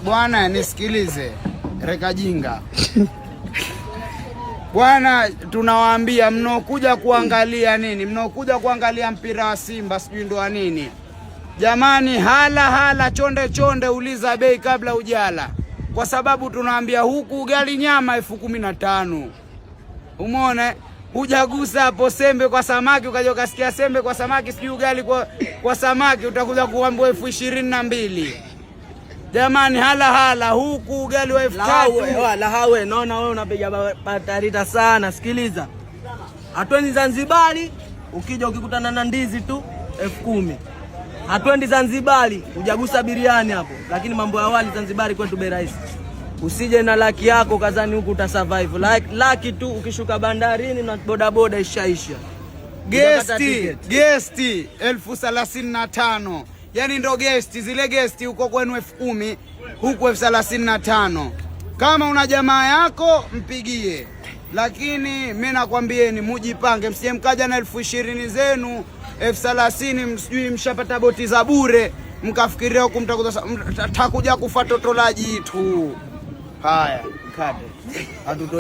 Bwana nisikilize, rekajinga. Bwana tunawaambia mnokuja kuangalia nini? Mnokuja kuangalia mpira wa Simba sijui ndo nini. Jamani, hala chonde chonde, uliza bei kabla ujala. Kwa sababu tunaambia huku ugali nyama 15,000. Umeona? Hujagusa hapo sembe kwa samaki, ukaja ukasikia sembe kwa samaki sijui ugali kwa samaki, utakuja kuambiwa 22,000. Jamani, hala huku ugali wa 3,000. Lahawe, naona wewe unapiga patarita sana. Sikiliza, hatwendi Zanzibari, ukija ukikutana na ndizi tu 10,000. Hatwendi Zanzibari, hujagusa biriani hapo. Lakini mambo ya awali Zanzibari kwetu bei rahisi. Usije na laki yako kazani huku utasurvive. Laki tu ukishuka bandarini na bodaboda ishaisha. Gesti 35,000. Yani ndo gesti, zile gesti huko kwenu 10,000, huku 35,000. Kama una jamaa yako mpigie. Lakini mimi nakwambieni mujipange, msije mkaja na 20,000 zenu 30,000 msijui mshapata boti za bure mkafikiria huku mtakuja kufa totolaji tu. Haya, kade.